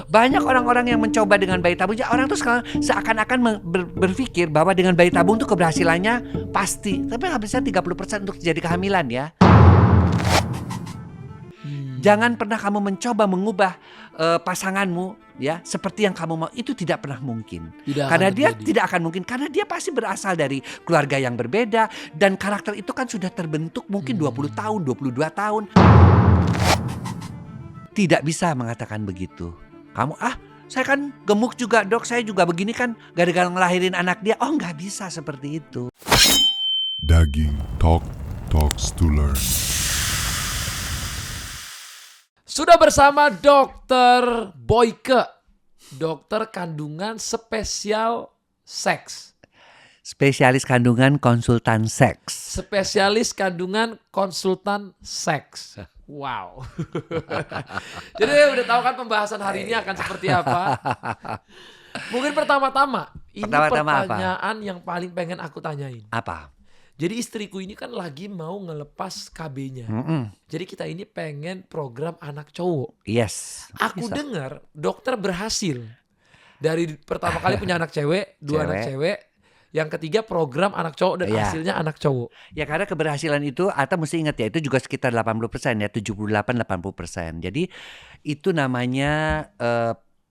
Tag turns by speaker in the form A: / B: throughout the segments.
A: Banyak orang-orang yang mencoba dengan bayi tabung. Orang tuh seakan-akan berpikir bahwa dengan bayi tabung tuh keberhasilannya pasti. Tapi habisnya 30% untuk terjadi kehamilan ya. Jangan pernah kamu mencoba mengubah pasanganmu ya seperti yang kamu mau. Itu tidak pernah mungkin. Karena dia tidak akan mungkin. Karena dia pasti berasal dari keluarga yang berbeda. Dan karakter itu kan sudah terbentuk mungkin 20 tahun, 22 tahun. Tidak bisa mengatakan begitu. Kamu saya kan gemuk juga dok, saya juga begini kan gara-gara ngelahirin anak dia. Oh nggak bisa seperti itu.
B: Daging Talks to Learn.
C: Sudah bersama Dokter Boyke, dokter kandungan spesial seks.
A: Spesialis kandungan konsultan seks.
C: Spesialis kandungan konsultan seks. Wow. Jadi udah tahu kan pembahasan hari ini akan seperti apa? Mungkin pertama-tama ini pertanyaan yang paling pengen aku tanyain.
A: Apa?
C: Jadi istriku ini kan lagi mau ngelepas KB-nya. Jadi kita ini pengen program anak cowok.
A: Yes.
C: Aku dengar dokter berhasil. Dari pertama kali punya anak cewek, dua anak cewek. Yang ketiga program anak cowok dan hasilnya anak cowok.
A: Ya karena keberhasilan itu Atta mesti ingat ya, itu juga sekitar 80% ya, 78-80%. Jadi itu namanya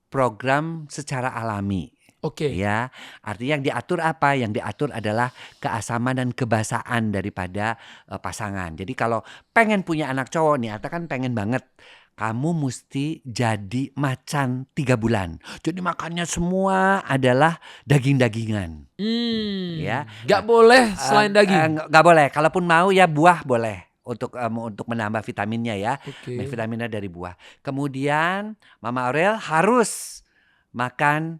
A: program secara alami.
C: Oke.
A: Ya, artinya yang diatur apa? Yang diatur adalah keasaman dan kebasaan daripada pasangan. Jadi kalau pengen punya anak cowok nih, Atta kan pengen banget. Kamu mesti jadi macan 3 bulan. Jadi makannya semua adalah daging-dagingan. Ya,
C: Gak boleh selain daging.
A: Gak boleh. Kalaupun mau ya buah boleh untuk menambah vitaminnya ya.
C: Oke.
A: Vitaminnya dari buah. Kemudian Mama Aurel harus makan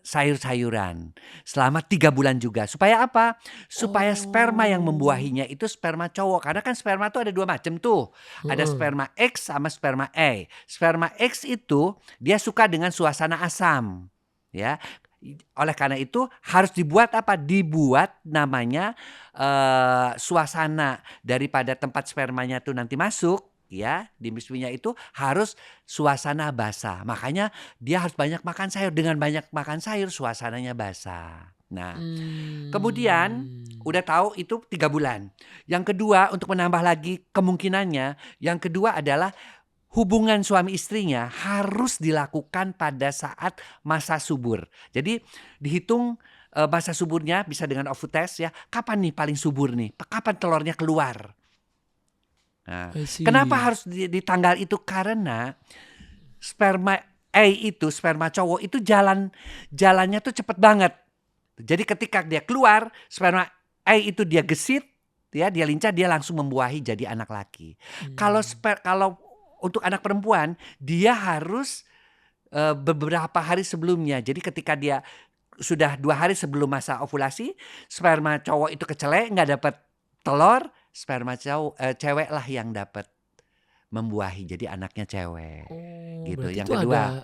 A: sayur-sayuran selama 3 bulan juga. Supaya apa? Supaya sperma yang membuahinya itu sperma cowok. Karena kan sperma tuh ada 2 macam tuh. Ada sperma X sama sperma A. Sperma X itu dia suka dengan suasana asam. Ya. Oleh karena itu harus dibuat apa? Dibuat namanya suasana daripada tempat spermanya tuh nanti masuk. Ya, di miswinya itu harus suasana basah. Makanya dia harus banyak makan sayur. Dengan banyak makan sayur suasananya basah. Nah, kemudian udah tahu itu 3 bulan. Yang kedua untuk menambah lagi kemungkinannya, yang kedua adalah hubungan suami istrinya harus dilakukan pada saat masa subur. Jadi dihitung masa suburnya bisa dengan ovutest ya. Kapan nih paling subur nih? Kapan telurnya keluar? Nah, kenapa harus di tanggal itu? Karena sperma A itu, sperma cowok itu jalannya tuh cepet banget. Jadi ketika dia keluar, sperma A itu dia gesit, ya dia lincah, dia langsung membuahi jadi anak laki. Kalau untuk anak perempuan, dia harus beberapa hari sebelumnya. Jadi ketika dia sudah 2 hari sebelum masa ovulasi, sperma cowok itu kecelek, nggak dapat telur. Sperma cewek lah yang dapat membuahi jadi anaknya cewek. Gitu. Yang kedua,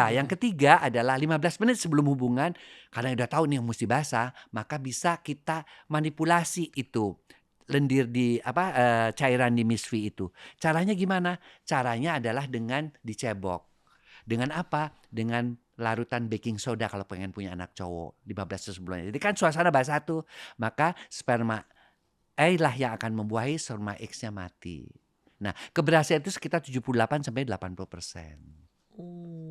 A: yang ketiga adalah 15 menit sebelum hubungan, karena udah tahu nih mesti basah, maka bisa kita manipulasi itu lendir di cairan di miswi itu. Caranya gimana? Caranya adalah dengan dicebok. Dengan apa? Dengan larutan baking soda kalau pengen punya anak cowok 15 sebelumnya. Jadi kan suasana basah tuh, maka sperma A lah yang akan membuahi, sperma X-nya mati. Nah, keberhasilan itu sekitar 78-80%.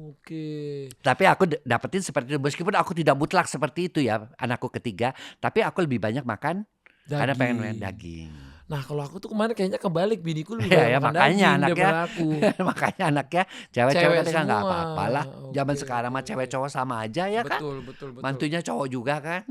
C: Oke.
A: Tapi aku dapetin seperti itu. Meskipun aku tidak mutlak seperti itu ya, anakku ketiga. Tapi aku lebih banyak makan karena pengen makan daging.
C: Nah kalau aku tuh kemarin kayaknya kebalik, biniku lebih banyak makan
A: makanya
C: daging
A: anaknya,
C: daripada aku.
A: Makanya anaknya cewek-cewek tapi kan gak
C: semua.
A: apa-apa lah. Zaman sekarang mah cewek cowok sama aja ya kan.
C: Betul.
A: Mantunya cowok juga kan.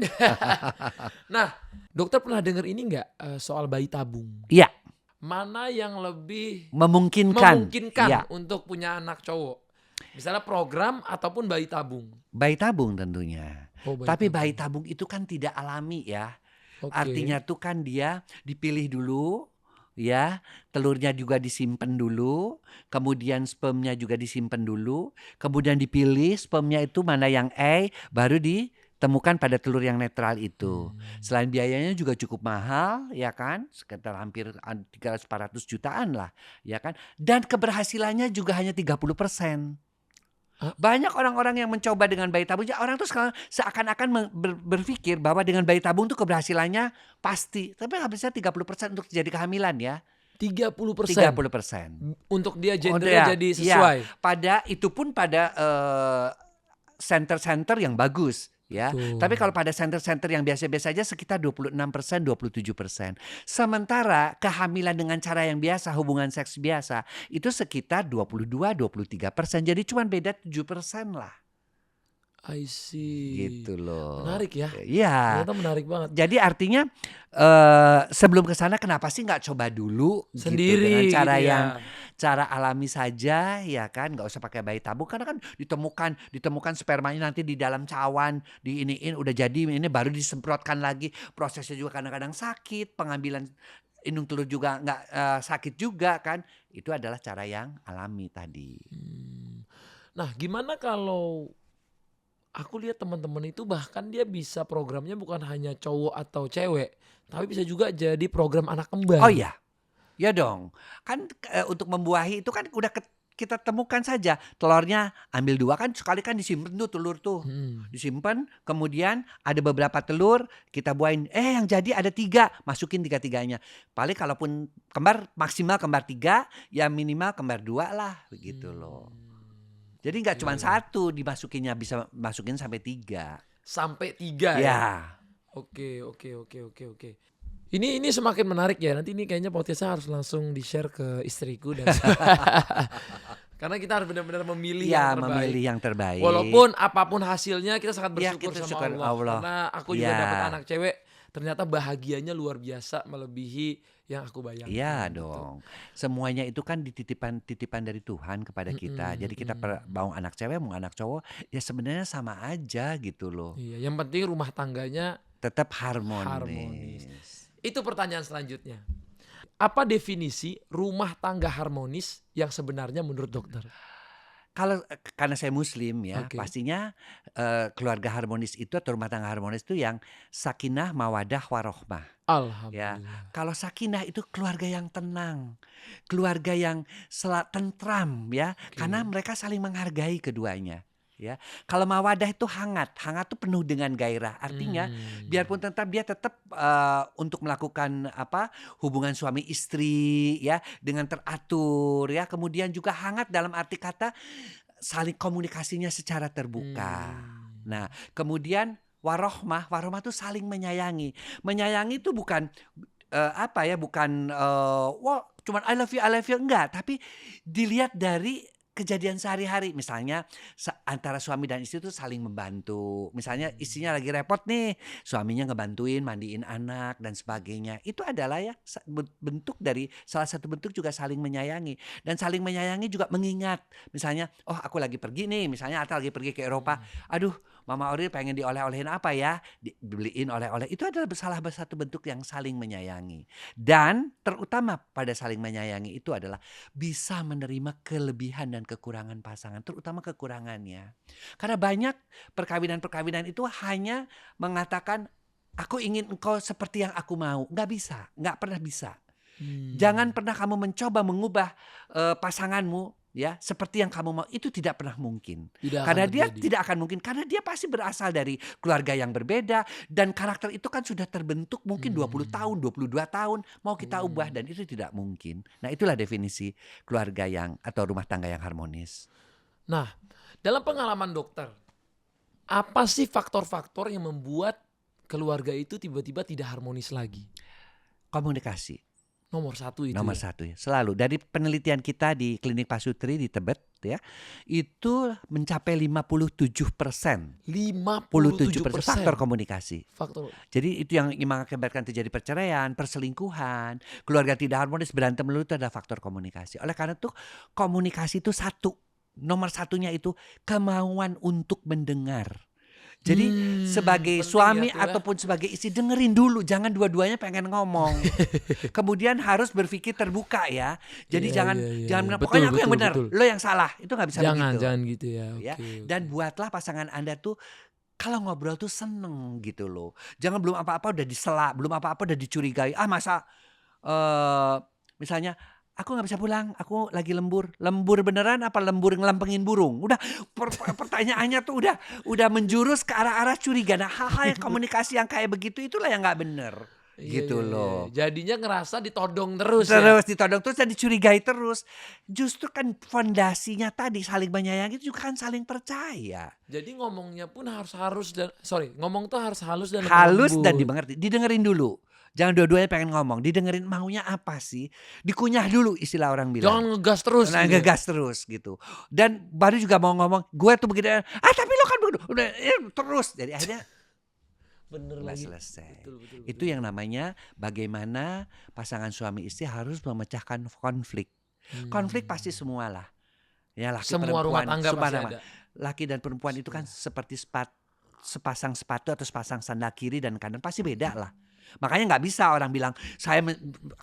C: Nah, dokter pernah dengar ini nggak soal bayi tabung?
A: Iya.
C: Mana yang lebih
A: memungkinkan ya,
C: untuk punya anak cowok? Misalnya program ataupun bayi tabung?
A: Bayi tabung tentunya. Tapi
C: tabung.
A: bayi tabung itu kan tidak alami ya.
C: Oke.
A: Artinya tuh kan dia dipilih dulu ya, telurnya juga disimpan dulu, kemudian spermnya juga disimpan dulu, kemudian dipilih spermnya itu mana yang A, baru temukan pada telur yang netral itu. Selain biayanya juga cukup mahal, ya kan? Sekitar hampir 300-400 jutaan lah, ya kan? Dan keberhasilannya juga hanya 30%.
C: Ah.
A: Banyak orang-orang yang mencoba dengan bayi tabung, orang tuh seakan-akan berpikir bahwa dengan bayi tabung tuh keberhasilannya pasti. Tapi habisnya 30% untuk terjadi kehamilan ya.
C: 30%.
A: 30%.
C: Untuk dia
A: Oh,
C: gendernya
A: ya,
C: jadi
A: ya.
C: sesuai.
A: Itu pun pada center-center yang bagus ya.
C: Betul.
A: Tapi kalau pada center-center yang biasa-biasa aja sekitar 26%, 27%. Sementara kehamilan dengan cara yang biasa, hubungan seks biasa itu sekitar 22-23%. Jadi cuma beda 7% lah.
C: I see.
A: Gitu loh.
C: Menarik ya.
A: Iya.
C: Ternyata menarik banget.
A: Jadi artinya sebelum ke sana kenapa sih nggak coba dulu
C: Sendiri
A: gitu, dengan cara
C: gitu ya.
A: yang cara alami saja ya kan, nggak usah pakai bayi tabung karena kan ditemukan spermanya nanti di dalam cawan, diiniin udah jadi ini baru disemprotkan lagi, prosesnya juga kadang-kadang sakit, pengambilan indung telur juga nggak sakit juga kan, itu adalah cara yang alami tadi.
C: Nah, gimana kalau aku lihat teman-teman itu bahkan dia bisa programnya bukan hanya cowok atau cewek, tapi bisa juga jadi program anak kembar.
A: Oh iya, ya dong. Kan untuk membuahi itu kan udah kita temukan saja telurnya ambil 2 kan sekali kan disimpan tuh telur tuh. Disimpan kemudian ada beberapa telur kita buahin. Yang jadi ada 3 masukin 3-3-nya. Paling kalaupun kembar maksimal kembar 3 ya minimal kembar 2 lah begitu loh. Jadi nggak cuma 1 dimasukinnya bisa masukin sampai 3.
C: Sampai 3 ya.
A: Ya.
C: Oke. Ini semakin menarik ya. Nanti ini kayaknya podcastnya harus langsung di-share ke istriku dan karena kita harus benar-benar memilih
A: Ya,
C: yang terbaik.
A: memilih yang terbaik.
C: Walaupun apapun hasilnya kita sangat
A: Ya,
C: bersyukur
A: kita
C: sama
A: syukur
C: Allah.
A: Allah.
C: Karena aku juga
A: Ya.
C: dapat anak cewek, ternyata bahagianya luar biasa melebihi yang aku bayangkan.
A: Iya
C: gitu.
A: dong. Semuanya itu kan titipan dari Tuhan kepada kita. Jadi kita mau anak cewek mau anak cowok ya sebenarnya sama aja gitu loh.
C: Iya, yang penting rumah tangganya
A: Tetap harmonis.
C: harmonis. Itu pertanyaan selanjutnya. Apa definisi rumah tangga harmonis yang sebenarnya menurut dokter?
A: Karena saya Muslim ya,
C: Oke.
A: pastinya keluarga harmonis itu atau rumah tangga harmonis itu yang sakinah, mawadah, warohmah. Ya,
C: Alhamdulillah.
A: kalau sakinah itu keluarga yang tenang, keluarga yang tentram ya, karena mereka saling menghargai keduanya. Ya, kalau mawadah itu hangat tuh penuh dengan gairah. Artinya, biarpun tentram dia tetap untuk melakukan hubungan suami istri ya dengan teratur ya. Kemudian juga hangat dalam arti kata saling komunikasinya secara terbuka. Nah, kemudian warohmah itu saling menyayangi. Menyayangi itu bukan bukan wah cuman I love you enggak, tapi dilihat dari kejadian sehari-hari. Misalnya antara suami dan istri itu saling membantu. Misalnya istrinya lagi repot nih, suaminya ngebantuin mandiin anak dan sebagainya. Itu adalah ya salah satu bentuk juga saling menyayangi. Dan saling menyayangi juga mengingat. Misalnya, aku lagi pergi nih, misalnya Atta lagi pergi ke Eropa. Aduh, Mama Oril pengen dioleh-olehin apa ya? Dibeliin oleh-oleh. Itu adalah salah satu bentuk yang saling menyayangi. Dan terutama pada saling menyayangi itu adalah bisa menerima kelebihan dan kekurangan pasangan, terutama kekurangannya. Karena banyak perkawinan-perkawinan itu hanya mengatakan, aku ingin engkau seperti yang aku mau. Nggak bisa, nggak pernah bisa. Jangan pernah kamu mencoba mengubah pasanganmu ya seperti yang kamu mau, itu tidak pernah mungkin. Karena dia tidak akan mungkin, karena dia pasti berasal dari keluarga yang berbeda dan karakter itu kan sudah terbentuk mungkin 20 tahun, 22 tahun mau kita ubah dan itu tidak mungkin. Nah, itulah definisi keluarga atau rumah tangga yang harmonis.
C: Nah, dalam pengalaman dokter, apa sih faktor-faktor yang membuat keluarga itu tiba-tiba tidak harmonis lagi?
A: Komunikasi.
C: Nomor 1 itu.
A: Nomor
C: ya?
A: 1 ya. Selalu dari penelitian kita di Klinik Pasutri di Tebet ya, itu mencapai 57%. 57% faktor komunikasi.
C: Faktor.
A: Jadi itu yang mengakibatkan terjadi perceraian, perselingkuhan, keluarga tidak harmonis, berantem melulu, itu adalah faktor komunikasi. Oleh karena itu komunikasi itu nomor satunya itu kemauan untuk mendengar. Jadi sebagai suami ataupun sebagai istri dengerin dulu, jangan dua-duanya pengen ngomong. Kemudian harus berpikir terbuka ya. Jadi jangan bilang pokoknya aku yang benar, lo yang salah. Itu nggak bisa begitu.
C: Jangan gitu ya.
A: Ya. Dan buatlah pasangan Anda tuh kalau ngobrol tuh seneng gitu loh. Jangan belum apa-apa udah disela, belum apa-apa udah dicurigai. Ah masa misalnya aku nggak bisa pulang, aku lagi lembur. Lembur beneran apa lembur ngelempengin burung? Udah pertanyaannya tuh udah menjurus ke arah-arah curiga. Nah, hal-hal yang komunikasi yang kayak begitu itulah yang nggak bener.
C: Iya,
A: Gitu
C: iya, iya.
A: loh.
C: Jadinya ngerasa ditodong terus ya.
A: Terus ditodong terus dan dicurigai terus. Justru kan fondasinya tadi saling menyayangi itu juga kan saling percaya.
C: Jadi ngomongnya pun ngomong tuh harus halus dan lemah
A: Halus dan
C: lembut.
A: dimengerti. Didengerin dulu. Jangan dua-duanya pengen ngomong. Didengerin maunya apa sih. Dikunyah dulu istilah orang bilang.
C: Jangan ngegas terus
A: Nah,
C: gitu ya.
A: ngegas terus gitu. Dan baru juga mau ngomong, gue tuh begini. Tapi lo kan begitu. Udah terus. Jadi akhirnya
C: Bener
A: nggak
C: lagi.
A: selesai.
C: Betul, betul,
A: Itu yang namanya bagaimana pasangan suami istri harus memecahkan konflik. Konflik pasti semualah. Ya laki
C: Semua rumah
A: perempuan,
C: tangga pasti
A: semua
C: ada.
A: laki dan perempuan itu kan seperti sepasang sepatu atau sepasang sandal kiri dan kanan pasti beda lah. Makanya nggak bisa orang bilang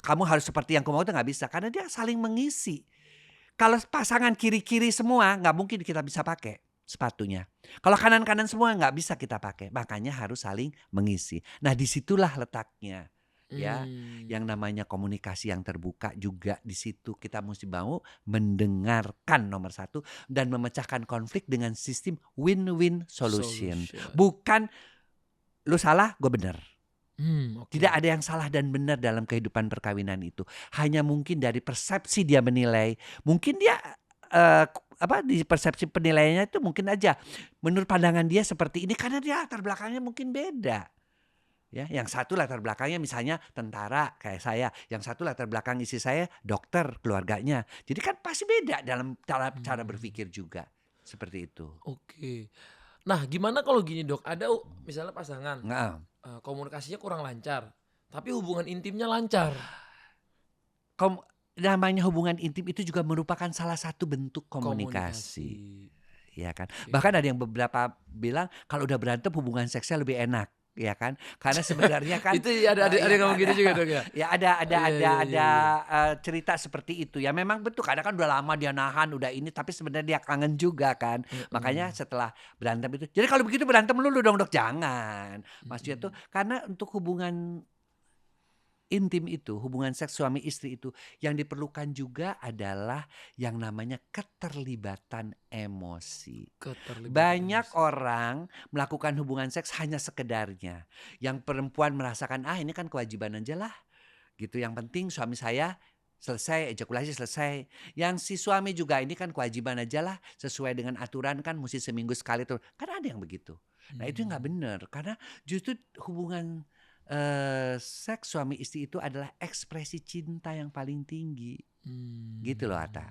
A: kamu harus seperti yang kamu mau, itu nggak bisa karena dia saling mengisi. Kalau pasangan kiri-kiri semua nggak mungkin kita bisa pakai sepatunya. Kalau kanan-kanan semua nggak bisa kita pakai. Makanya harus saling mengisi. Nah disitulah letaknya. Ya, yang namanya komunikasi yang terbuka juga di situ kita mesti mau mendengarkan nomor satu dan memecahkan konflik dengan sistem win-win solution. Bukan lu salah, gue benar.
C: Oke.
A: Tidak ada yang salah dan benar dalam kehidupan perkawinan itu. Hanya mungkin dari persepsi dia menilai. Mungkin dia di persepsi penilaiannya itu mungkin aja menurut pandangan dia seperti ini karena dia latar belakangnya mungkin beda. Ya, yang satu latar belakangnya misalnya tentara kayak saya, yang satu latar belakang istri saya dokter keluarganya. Jadi kan pasti beda dalam cara berpikir juga. Seperti itu.
C: Oke. Nah, gimana kalau gini, Dok? Ada misalnya pasangan
A: Nah,
C: komunikasinya kurang lancar, tapi hubungan intimnya lancar.
A: namanya hubungan intim itu juga merupakan salah satu bentuk komunikasi. Ya kan. Bahkan ada yang beberapa bilang kalau udah berantem hubungan seksnya lebih enak, ya kan? Karena sebenarnya kan
C: Itu ada yang ngomong gitu juga, Dok ya.
A: ya ada
C: Iya.
A: cerita seperti itu. Ya memang betul karena kan udah lama dia nahan udah ini tapi sebenarnya dia kangen juga kan. Makanya setelah berantem itu. Jadi kalau begitu berantem lulu dong, Dok. Jangan. Maksudnya tuh karena untuk hubungan intim itu, hubungan seks suami istri itu yang diperlukan juga adalah yang namanya keterlibatan emosi. Banyak orang melakukan hubungan seks hanya sekedarnya. Yang perempuan merasakan ini kan kewajiban aja lah. Gitu, yang penting suami saya selesai, ejakulasi selesai. Yang si suami juga ini kan kewajiban aja lah, sesuai dengan aturan kan mesti seminggu sekali tuh. Kan ada yang begitu. Nah itu nggak benar karena justru hubungan seks suami istri itu adalah ekspresi cinta yang paling tinggi. Gitu loh Atta.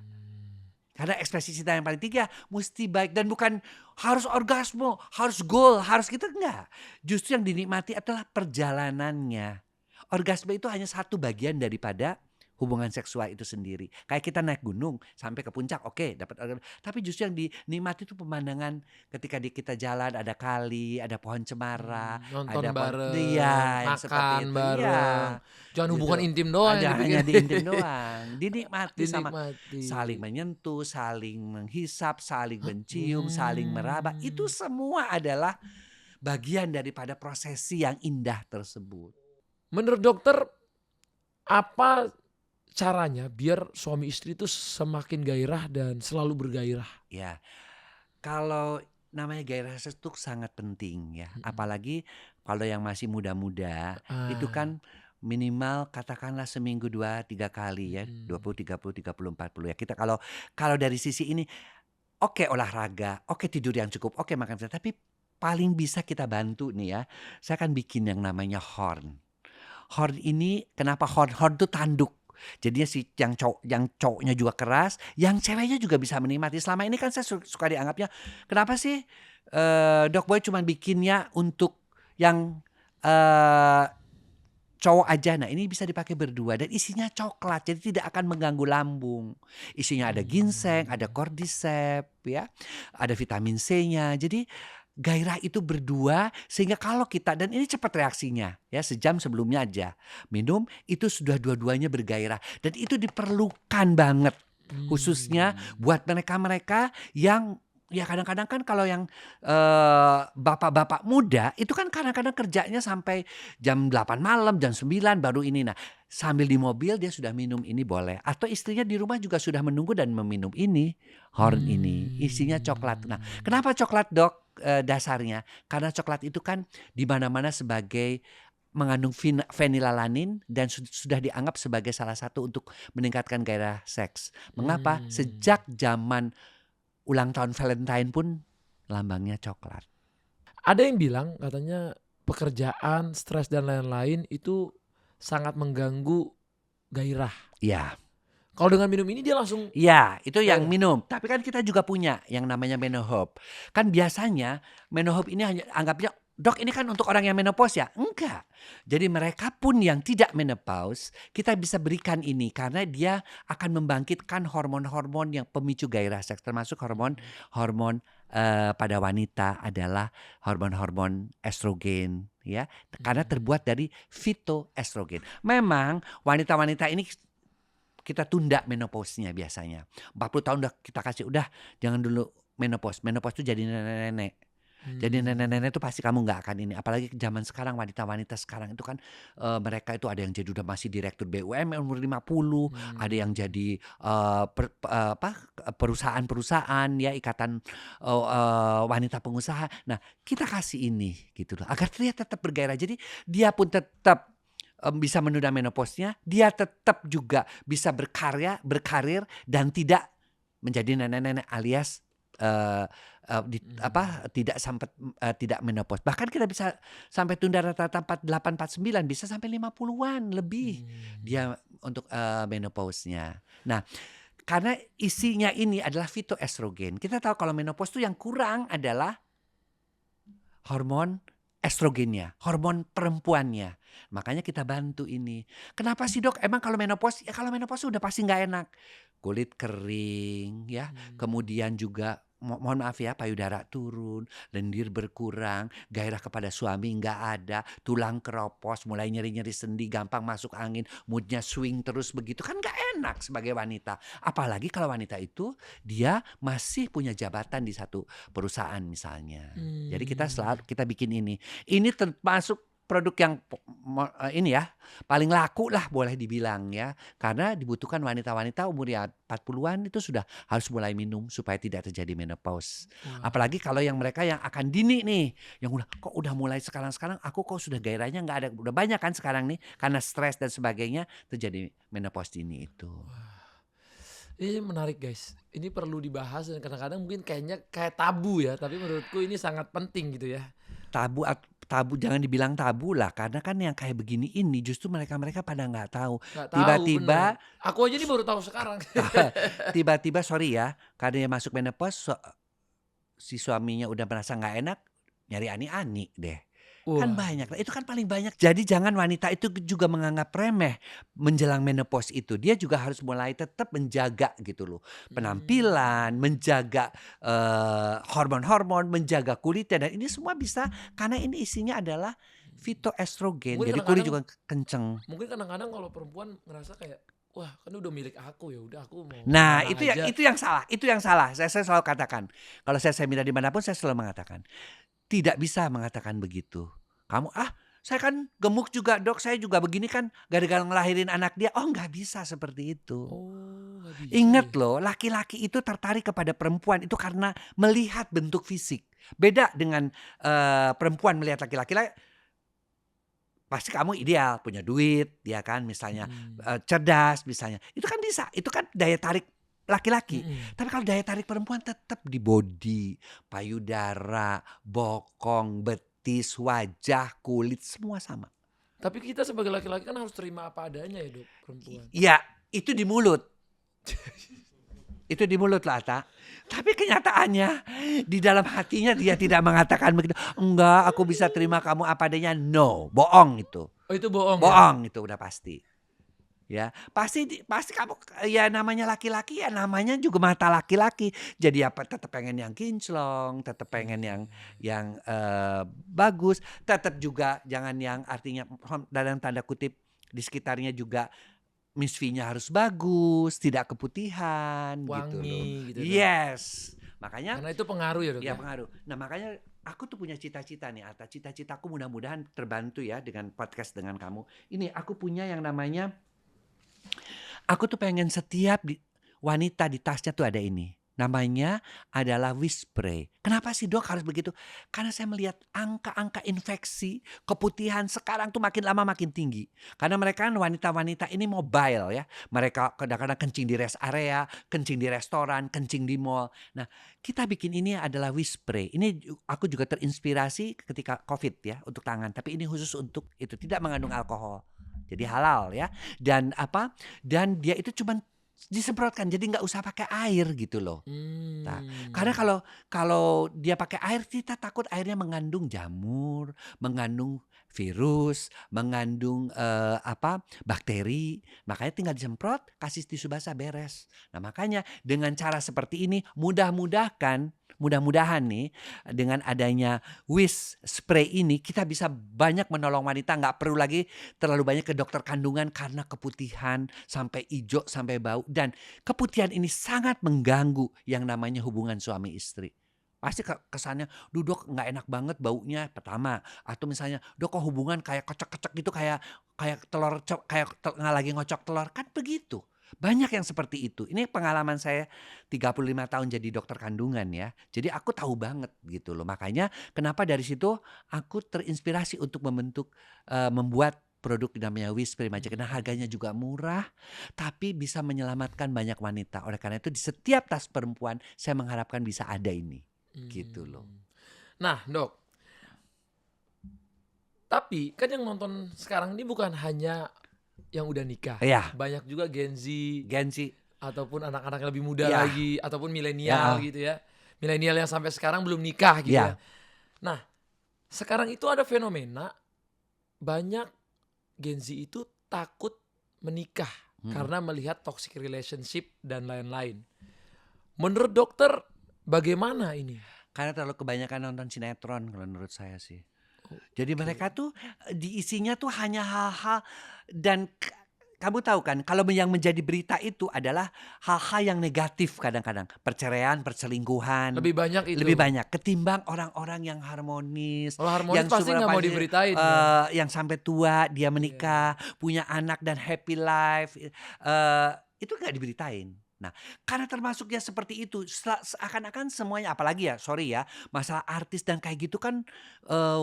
A: Karena ekspresi cinta yang paling tinggi ya mesti baik dan bukan harus orgasme, harus goal, harus gitu enggak. Justru yang dinikmati adalah perjalanannya. Orgasme itu hanya satu bagian daripada hubungan seksual itu sendiri. Kayak kita naik gunung sampai ke puncak, oke, dapat orgasme. Tapi justru yang dinikmati itu pemandangan ketika kita jalan ada kali, ada pohon cemara,
C: Nonton
A: ada
C: bareng,
A: yang seperti
C: makan
A: itu.
C: bareng. Jangan
A: Gitu.
C: hubungan intim doang yang
A: hanya
C: dipikirin.
A: di intim doang. Dinikmati sama saling menyentuh, saling menghisap, saling mencium, saling meraba. Itu semua adalah bagian daripada prosesi yang indah tersebut.
C: Menurut dokter, apa caranya biar suami istri itu semakin gairah dan selalu bergairah?
A: Ya, kalau namanya gairah seks itu sangat penting ya. Apalagi kalau yang masih muda-muda, itu kan minimal katakanlah seminggu 2-3 kali ya, 20, 30, 30, 40 ya. Kita kalau dari sisi ini, oke olahraga, oke tidur yang cukup, oke makan sehat, tapi paling bisa kita bantu nih ya. Saya akan bikin yang namanya horn. Horn ini kenapa horn? Horn itu tanduk. Jadinya yang cowoknya juga keras, yang ceweknya juga bisa menikmati. Selama ini kan saya suka dianggapnya, kenapa sih Dok Boy cuma bikinnya untuk yang cowok aja. Nah ini bisa dipakai berdua dan isinya coklat, jadi tidak akan mengganggu lambung. Isinya ada ginseng, ada cordyceps, ya, ada vitamin C-nya. Jadi gairah itu berdua sehingga kalau kita, dan ini cepat reaksinya ya, sejam sebelumnya aja minum itu sudah dua-duanya bergairah dan itu diperlukan banget khususnya buat mereka yang ya kadang-kadang kan kalau yang bapak-bapak muda itu kan kadang-kadang kerjanya sampai jam 8 malam, jam 9 baru ini. Nah, sambil di mobil dia sudah minum ini boleh. Atau istrinya di rumah juga sudah menunggu dan meminum ini, horn ini. Isinya coklat. Nah, kenapa coklat, Dok? Dasarnya karena coklat itu kan di mana-mana sebagai mengandung fenilalanin dan sudah dianggap sebagai salah satu untuk meningkatkan gairah seks. Mengapa? Sejak zaman ulang tahun Valentine pun lambangnya coklat.
C: Ada yang bilang katanya pekerjaan, stres dan lain-lain itu sangat mengganggu gairah.
A: Ya,
C: Kalau dengan minum ini dia langsung
A: ya itu yang
C: Eh.
A: minum. Tapi kan kita juga punya yang namanya Menohop. Kan biasanya Menohop ini hanya anggapnya, Dok ini kan untuk orang yang menopause ya? Enggak. Jadi mereka pun yang tidak menopause, kita bisa berikan ini karena dia akan membangkitkan hormon-hormon yang pemicu gairah seks, termasuk hormon pada wanita adalah hormon-hormon estrogen, ya. Karena terbuat dari fitoestrogen. Memang wanita-wanita ini kita tunda menopause-nya biasanya. 40 tahun udah kita kasih, udah jangan dulu menopause. Menopause itu jadi nenek-nenek. Jadi nenek-nenek itu pasti kamu nggak akan ini. Apalagi zaman sekarang wanita-wanita sekarang itu kan mereka itu ada yang jadi udah masih direktur BUMN umur 50, ada yang jadi perusahaan-perusahaan ya, ikatan wanita pengusaha. Nah, kita kasih ini gitu loh agar dia tetap bergairah. Jadi dia pun tetap bisa menunda menopause-nya, dia tetap juga bisa berkarir dan tidak menjadi nenek-nenek alias tidak sampai tidak menopause. Bahkan kita bisa sampai tunda rata-rata 48 49 bisa sampai 50-an lebih dia untuk menopause-nya. Nah, karena isinya ini adalah fitoestrogen. Kita tahu kalau menopause itu yang kurang adalah hormon estrogennya, hormon perempuannya. Makanya kita bantu ini. Kenapa sih, Dok? Emang kalau menopause, ya kalau menopause udah pasti nggak enak. Kulit kering ya, kemudian juga mohon maaf ya, payudara turun, lendir berkurang, gairah kepada suami nggak ada, tulang keropos, mulai nyeri-nyeri sendi, gampang masuk angin, moodnya swing terus begitu, kan nggak enak sebagai wanita. Apalagi kalau wanita itu dia masih punya jabatan di satu perusahaan misalnya. Jadi kita bikin ini. Ini termasuk produk yang ini ya paling laku lah boleh dibilang ya, karena dibutuhkan wanita-wanita umur ya 40-an itu sudah harus mulai minum supaya tidak terjadi menopause. Apalagi kalau yang mereka yang akan dini nih, yang udah mulai sekarang aku kok sudah gairahnya nggak ada, udah banyak kan sekarang nih karena stres dan sebagainya terjadi menopause dini itu.
C: Ini menarik guys, ini perlu dibahas dan kadang-kadang mungkin kayaknya kayak tabu ya, tapi menurutku ini sangat penting gitu ya.
A: Tabu jangan dibilang tabu lah, karena kan yang kayak begini ini justru mereka pada nggak tahu.
C: Nggak tahu,
A: Tiba-tiba
C: bener. Aku aja ini baru tahu sekarang.
A: tiba-tiba sorry ya, karena dia masuk menopause si suaminya udah merasa nggak enak, nyari ani-ani deh. Kan banyak, itu kan paling banyak. Jadi jangan wanita itu juga menganggap remeh menjelang menopause itu. Dia juga harus mulai tetap menjaga gitu loh. Penampilan, menjaga hormon-hormon, menjaga kulitnya. Dan ini semua bisa karena ini isinya adalah fitoestrogen. Jadi kulit juga kenceng.
C: Mungkin kadang-kadang kalau perempuan ngerasa kayak, wah kan udah milik aku ya udah aku mau.
A: Nah
C: kemana
A: itu yang salah. Saya selalu katakan, kalau saya seminar dimanapun saya selalu mengatakan, tidak bisa mengatakan begitu. Kamu saya kan gemuk juga, Dok, saya juga begini kan gara-gara ngelahirin anak dia. Oh nggak bisa seperti itu.
C: nggak bisa
A: Ingat
C: ya?
A: loh, laki-laki itu tertarik kepada perempuan itu karena melihat bentuk fisik. Beda dengan perempuan melihat laki-laki. Pasti kamu ideal, punya duit, ya kan, misalnya cerdas misalnya. Itu kan bisa, itu kan daya tarik laki-laki. Tapi kalau daya tarik perempuan tetap di body, payudara, bokong, betis, wajah, kulit, semua sama.
C: Tapi kita sebagai laki-laki kan harus terima apa adanya ya Dok, perempuan.
A: Ya, itu di mulut. Itu di mulut lah, Ata. Tapi kenyataannya di dalam hatinya dia tidak mengatakan begitu. Enggak, aku bisa terima kamu apa adanya. No, bohong itu.
C: Oh itu bohong.
A: Bohong itu udah pasti. Ya, pasti kamu ya namanya laki-laki ya namanya juga mata laki-laki. Jadi apa tetap pengen yang kinclong, tetap pengen yang bagus, tetap juga jangan yang artinya dalam tanda kutip di sekitarnya juga Miss V-nya harus bagus, tidak keputihan
C: Wangi
A: gitu loh.
C: gitu.
A: Yes. Makanya
C: Karena itu pengaruh ya, Dok
A: ya
C: ya.
A: pengaruh. Nah makanya aku tuh punya cita-cita nih Atta. Cita-citaku mudah-mudahan terbantu ya dengan podcast dengan kamu. Ini aku punya yang namanya, aku tuh pengen setiap wanita di tasnya tuh ada ini. Namanya adalah Wispray. Kenapa sih dok harus begitu? Karena saya melihat angka-angka infeksi, keputihan sekarang tuh makin lama makin tinggi. Karena mereka kan wanita-wanita ini mobile ya. Mereka kadang-kadang kencing di rest area, kencing di restoran, kencing di mall. Nah kita bikin ini adalah Wispray. Ini aku juga terinspirasi ketika COVID ya untuk tangan. Tapi ini khusus untuk itu, tidak mengandung alkohol. Jadi halal ya. Dan dan dia itu cuman disemprotkan, jadi nggak usah pakai air gitu loh. Nah, karena kalau dia pakai air, kita takut airnya mengandung jamur, mengandung virus, mengandung bakteri. Makanya tinggal disemprot, kasih tisu basah, beres. Nah makanya dengan cara seperti ini mudah-mudahan nih dengan adanya Wispray ini kita bisa banyak menolong wanita, nggak perlu lagi terlalu banyak ke dokter kandungan karena keputihan sampai hijau sampai bau, dan keputihan ini sangat mengganggu yang namanya hubungan suami istri. Pasti kesannya, dok nggak enak banget baunya pertama, atau misalnya dok kok hubungan kayak kocok-kocok gitu, kayak telur nggak lagi ngocok telur, kan begitu. Banyak yang seperti itu. Ini pengalaman saya 35 tahun jadi dokter kandungan ya. Jadi aku tahu banget gitu loh. Makanya kenapa dari situ aku terinspirasi untuk membuat produk namanya Wispray Magic. Karena harganya juga murah, tapi bisa menyelamatkan banyak wanita. Oleh karena itu di setiap tas perempuan saya mengharapkan bisa ada ini. Gitu loh.
C: Nah dok, tapi kan yang nonton sekarang ini bukan hanya yang udah nikah.
A: Iya.
C: Banyak juga Gen Z ataupun anak-anak yang lebih muda
A: Ya.
C: lagi, ataupun milenial
A: Ya.
C: gitu ya. Milenial yang sampai sekarang belum nikah gitu ya.
A: Ya.
C: Nah, sekarang itu ada fenomena banyak Gen Z itu takut menikah karena melihat toxic relationship dan lain-lain. Menurut dokter bagaimana ini?
A: Karena terlalu kebanyakan nonton sinetron kalau menurut saya sih. Jadi mereka tuh diisinya tuh hanya hal-hal, dan kamu tahu kan kalau yang menjadi berita itu adalah hal-hal yang negatif kadang-kadang. Perceraian, perselingkuhan.
C: Lebih banyak itu.
A: Lebih banyak ketimbang orang-orang yang harmonis.
C: Kalau harmonis
A: yang
C: pasti nggak mau
A: sebenarnya,
C: diberitain. Ya.
A: yang sampai tua dia menikah, punya anak dan happy life. Itu nggak diberitain. Nah, karena termasuknya seperti itu, seakan-akan semuanya, apalagi ya, sorry ya, masalah artis dan kayak gitu kan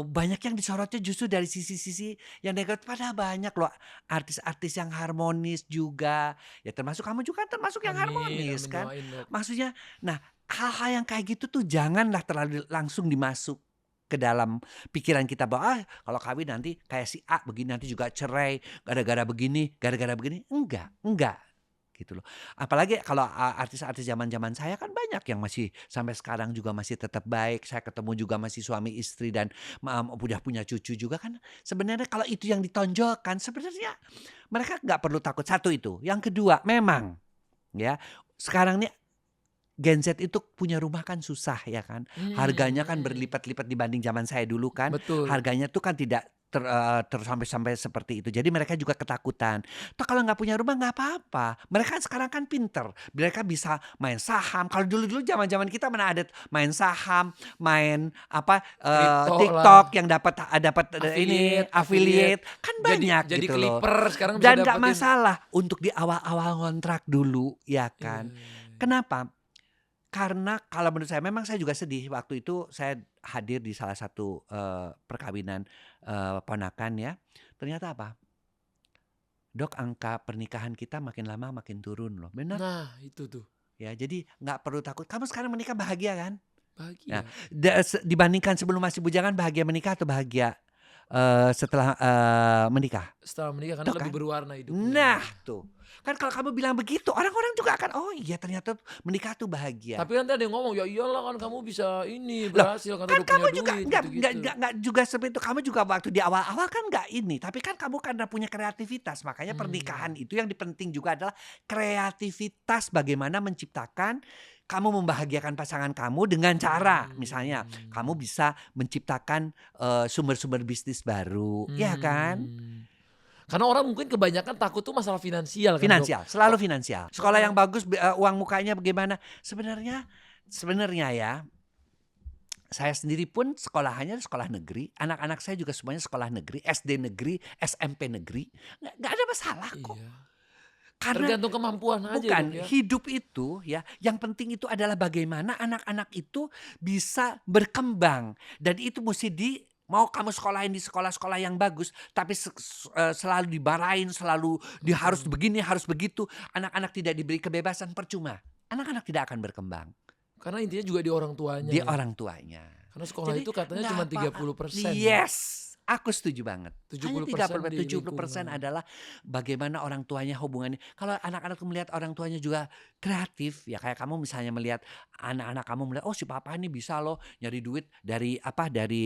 A: banyak yang disorotnya justru dari sisi-sisi yang negatif. Padahal banyak loh artis-artis yang harmonis juga. Ya termasuk kamu juga termasuk yang harmonis kan.
C: Doain, Dok.
A: Maksudnya, nah hal-hal yang kayak gitu tuh janganlah terlalu langsung dimasuk ke dalam pikiran kita bahwa kalau kawin nanti kayak si A begini, nanti juga cerai gara-gara begini. Enggak. Gitu loh. Apalagi kalau artis-artis zaman-zaman saya kan banyak yang masih sampai sekarang juga masih tetap baik. Saya ketemu juga masih suami istri dan udah punya cucu juga kan. Sebenarnya kalau itu yang ditonjolkan, sebenarnya mereka nggak perlu takut. Satu itu. Yang kedua, memang ya sekarang nih Gen Z itu punya rumah kan susah ya kan. Harganya kan berlipat-lipat dibanding zaman saya dulu kan.
C: Betul.
A: Harganya tuh kan tidak sampai seperti itu. Jadi mereka juga ketakutan. Toh kalau nggak punya rumah nggak apa-apa. Mereka sekarang kan pinter. Mereka bisa main saham. Kalau dulu zaman kita mana ada main saham, main
C: Kripto
A: TikTok
C: lah.
A: yang dapat ini affiliate kan banyak
C: jadi
A: gitu loh.
C: Clipper sekarang bisa
A: Dan nggak
C: dapetin.
A: masalah untuk di awal-awal kontrak dulu ya kan. Kenapa? Karena kalau menurut saya, memang saya juga sedih waktu itu saya hadir di salah satu perkawinan ponakan ya. Ternyata apa? Dok, angka pernikahan kita makin lama makin turun loh. Benar?
C: Nah itu tuh.
A: Ya, jadi nggak perlu takut. Kamu sekarang menikah bahagia kan?
C: Bahagia.
A: Nah, dibandingkan sebelum masih bujangan, bahagia menikah atau bahagia setelah menikah?
C: Setelah menikah kan
A: Tuh
C: lebih
A: kan?
C: berwarna hidupnya.
A: Nah tuh. Kan kalau kamu bilang begitu, orang-orang juga akan, oh iya ternyata menikah tuh bahagia.
C: Tapi nanti ada yang ngomong, ya iyalah kan kamu bisa ini
A: Loh,
C: berhasil kan
A: kan
C: udah
A: kamu
C: punya
A: juga
C: duit
A: nggak juga seperti itu. Kamu juga waktu di awal-awal kan nggak ini, tapi kan kamu karena punya kreativitas. Makanya pernikahan itu yang penting juga adalah kreativitas, bagaimana menciptakan, kamu membahagiakan pasangan kamu dengan cara misalnya kamu bisa menciptakan sumber-sumber bisnis baru, ya kan?
C: Karena orang mungkin kebanyakan takut tuh masalah finansial kan,
A: Finansial,
C: Dok?
A: selalu finansial. Sekolah yang bagus, uang mukanya bagaimana? Sebenarnya sebenarnya ya, saya sendiri pun sekolahnya sekolah negeri, anak-anak saya juga semuanya sekolah negeri, SD negeri, SMP negeri, nggak ada masalah kok.
C: Iya.
A: Karena
C: Tergantung kemampuan aja
A: bukan
C: Dok ya.
A: hidup itu ya, yang penting itu adalah bagaimana anak-anak itu bisa berkembang, dan itu mesti mau kamu sekolahin di sekolah-sekolah yang bagus, tapi selalu dimarahin, selalu harus begini, harus begitu, anak-anak tidak diberi kebebasan, percuma. Anak-anak tidak akan berkembang
C: Karena intinya juga di orang tuanya
A: di
C: ya.
A: orang tuanya.
C: Karena sekolah
A: Jadi
C: itu katanya
A: nggak
C: cuma
A: apa-
C: 30%.
A: Yes, aku setuju banget.
C: 70%
A: Hanya
C: di
A: 70%
C: lingkungan.
A: adalah bagaimana orang tuanya hubungannya. Kalau anak-anak melihat orang tuanya juga kreatif, ya kayak kamu misalnya melihat anak-anak kamu melihat, oh si papa ini bisa loh nyari duit dari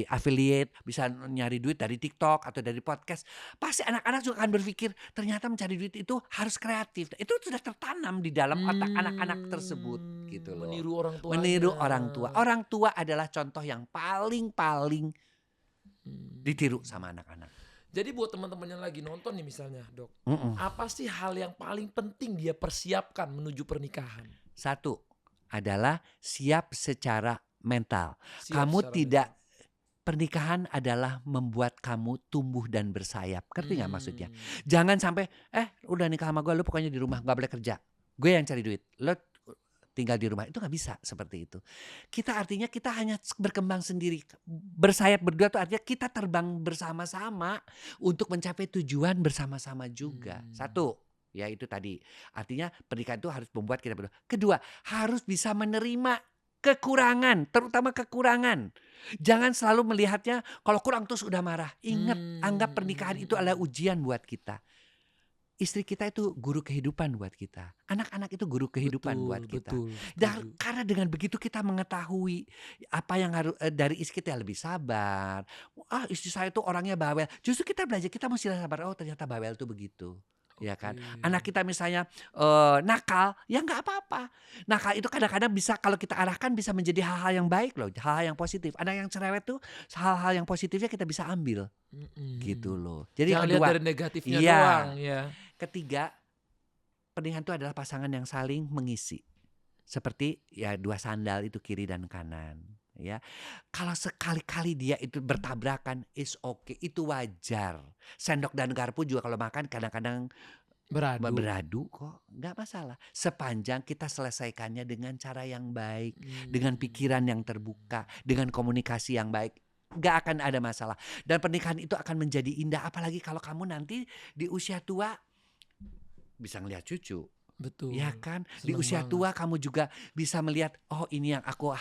A: affiliate, bisa nyari duit dari TikTok atau dari podcast. Pasti anak-anak juga akan berpikir ternyata mencari duit itu harus kreatif. Itu sudah tertanam di dalam otak anak-anak tersebut gitu loh.
C: Meniru orang tuanya.
A: Meniru orang tua. Orang tua adalah contoh yang paling ditiru sama anak-anak.
C: Jadi buat teman-teman yang lagi nonton nih misalnya Dok,
A: Mm-mm.
C: apa sih hal yang paling penting dia persiapkan menuju pernikahan?
A: Satu adalah siap secara mental.
C: Siap
A: Kamu
C: secara
A: tidak pernikahan adalah membuat kamu tumbuh dan bersayap. Ngerti nggak maksudnya? Jangan sampai udah nikah sama gue, lu pokoknya di rumah nggak boleh kerja. Gue yang cari duit, lo tinggal di rumah. Itu nggak bisa seperti itu. Kita artinya kita hanya berkembang sendiri. Bersayap berdua tuh artinya kita terbang bersama-sama untuk mencapai tujuan bersama-sama juga. Satu, ya itu tadi. Artinya pernikahan itu harus membuat kita berdua. Kedua, harus bisa menerima kekurangan, terutama kekurangan. Jangan selalu melihatnya kalau kurang terus udah marah. Ingat, anggap pernikahan itu adalah ujian buat kita. Istri kita itu guru kehidupan buat kita. Anak-anak itu guru kehidupan buat kita. Dan karena dengan begitu kita mengetahui apa yang harus dari istri kita lebih sabar. Istri saya itu orangnya bawel. Justru kita belajar, kita mesti sabar. Oh ternyata bawel itu begitu. Ya kan. Anak kita misalnya nakal, ya nggak apa-apa. Nakal itu kadang-kadang bisa kalau kita arahkan bisa menjadi hal-hal yang baik loh, hal-hal yang positif. Anak yang cerewet tuh hal-hal yang positifnya kita bisa ambil. Gitu loh. Jadi
C: jangan
A: kedua,
C: lihat dari negatifnya
A: iya.
C: doang ya.
A: Ketiga, pernikahan itu adalah pasangan yang saling mengisi. Seperti ya dua sandal itu kiri dan kanan. Ya, kalau sekali-kali dia itu bertabrakan, is okay, itu wajar. Sendok dan garpu juga kalau makan kadang-kadang beradu kok, nggak masalah. Sepanjang kita selesaikannya dengan cara yang baik, dengan pikiran yang terbuka, dengan komunikasi yang baik, nggak akan ada masalah. Dan pernikahan itu akan menjadi indah, apalagi kalau kamu nanti di usia tua bisa ngelihat cucu.
C: Betul.
A: Ya kan, di
C: Seneng
A: usia
C: banget.
A: tua kamu juga bisa melihat, oh ini yang aku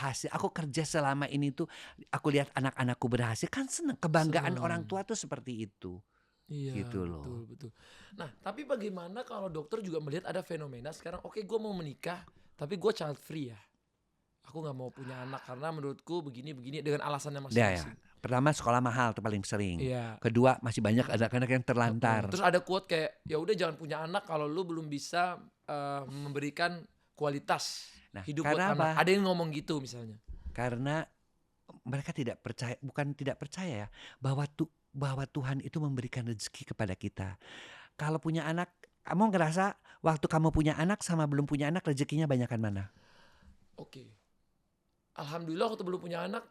A: kerja selama ini tuh, aku lihat anak-anakku berhasil, kan seneng. Kebanggaan orang tua tuh seperti itu.
C: Iya,
A: Gitu loh.
C: betul. Nah, tapi bagaimana kalau dokter juga melihat ada fenomena sekarang, oke gue mau menikah, tapi gue child free ya. Aku nggak mau punya anak karena menurutku begini dengan alasannya
A: Ya,
C: masing-masing.
A: Pertama sekolah mahal itu paling sering.
C: Iya.
A: Kedua masih banyak anak-anak yang terlantar.
C: Terus ada quote kayak ya udah jangan punya anak kalau lu belum bisa memberikan kualitas hidup buat
A: karena
C: anak.
A: apa?
C: Ada yang ngomong gitu misalnya.
A: Karena mereka tidak percaya, bukan tidak percaya ya, bahwa Tuhan itu memberikan rezeki kepada kita. Kalau punya anak, kamu ngerasa waktu kamu punya anak sama belum punya anak rezekinya banyakan mana?
C: Oke. Alhamdulillah waktu belum punya anak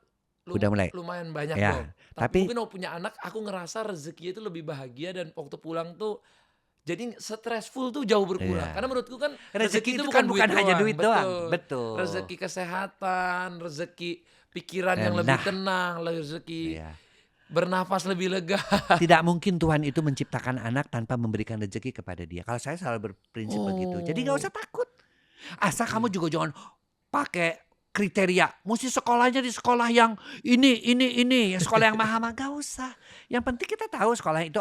A: Udah mulai.
C: lumayan banyak
A: Ya,
C: loh. Tapi mungkin waktu punya anak aku ngerasa rezeki itu lebih bahagia dan waktu pulang tuh jadi stressful tuh jauh berkurang.
A: Iya.
C: Karena menurutku kan
A: Rezeki itu
C: bukan
A: bukan hanya duit doang.
C: Betul.
A: Betul.
C: Rezeki kesehatan, rezeki pikiran yang
A: Nah.
C: lebih tenang, rezeki
A: Iya.
C: bernafas lebih lega.
A: Tidak mungkin Tuhan itu menciptakan anak tanpa memberikan rezeki kepada dia. Kalau saya selalu berprinsip begitu. Jadi nggak usah takut. Asal kamu juga jangan pakai kriteria. Mesti sekolahnya di sekolah yang ini. Sekolah yang mahal-mahal. Gak usah. Yang penting kita tahu sekolah itu